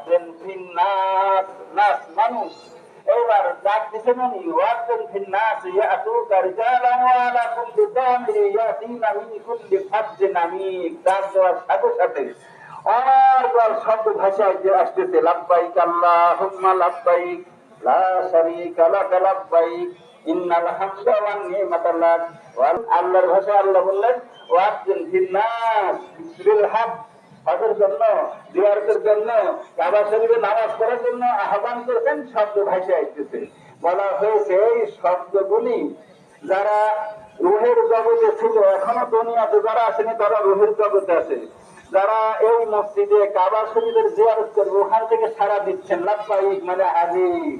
ওয়াজদিন ফিন্নাস, নাস মানুষ। এবার ডাক দিছে মানে ওয়াজদিন ফিন্নাস ইয়াতুকা রিজালান ওয়া আলা কুল্লি দামিরি ইয়াতিনা মিন কুল্লি ফাজ্জিন আমিক। ডাক দেওয়ার সাথে সাথে অনর্গল শব্দ ভাষায় যে আসতেছে, লাব্বাইক আল্লাহুম্মা লাব্বাইক লা শারীকা লাকা লাব্বাইক ইন্নাল হামদা ওয়ান নি'মাতা লাক। আল্লাহর ভাষায় আল্লাহ বললেন ওয়াজদিন ফিন্নাস বিল হক, হজের জন্য, জিয়ারতের জন্য, কাবা শরীফে নামাজ পড়ার জন্য আহ্বান করেছেন। শব্দ ভাষায় আসতেছে, বলা হয়েছে এই শব্দগুলি যারা রুহের জগতে ছিল, এখনো দুনিয়াতে যারা আসেনি তারা রুহের জগতে আছে। যারা এই মসজিদে কাবা শরীফের জিয়ারত করবে ওখান থেকে সাড়া দিচ্ছেন লাব্বাইক মানে হাজির।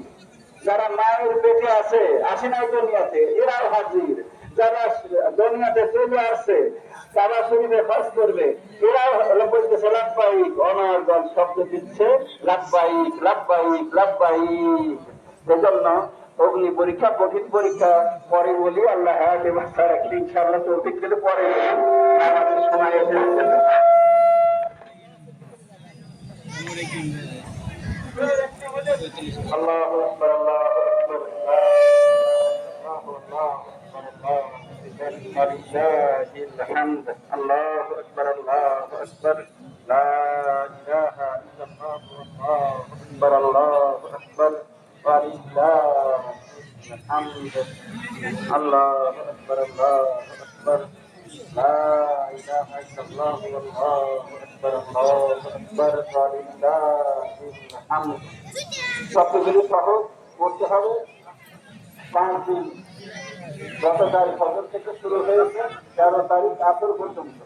যারা মায়ের পেটে আছে, আসে নাই দুনিয়াতে, এরাও হাজির। যারা দুনিয়াতে চলে আসছে কাবা শরীফে হজ করবে, এরাও বলতেছে লাব্বাইক, অনর্গল শব্দ দিচ্ছে লাব্বাইক লাব্বাইক লাব্বাইক। এজন্য অগ্নি পরীক্ষা কঠিন পরীক্ষা, পরে বলি আল্লাহ হায়াতে বাঁচা রাখলে ইনশাআল্লাহ তৌফিক দিলে পরে আমাদের সময় এসেছে। আল্লাহু আকবার, আল্লাহু আকবার, লিল্লাহিল হামদ, আল্লাহু আকবার, আল্লাহু আকবার, লা ইলাহা ইল্লাল্লাহ, আল্লাহু আকবার, ওয়া লিল্লাহিল হামদ, আল্লাহু আকবার, আল্লাহু আকবার, লা ইলাহা ইল্লাল্লাহ, আল্লাহু আকবার, আল্লাহু আকবার, ওয়া লিল্লাহিল হামদ। শব্দগুলি সহজ করতে হবে। 5 দিন, গত তারিখ ফজর থেকে শুরু হয়েছে 13 তারিখ আসর পর্যন্ত,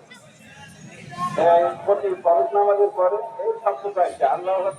প্রতি ফরজ নামাজের পরে এই শব্দটা আল্লাহ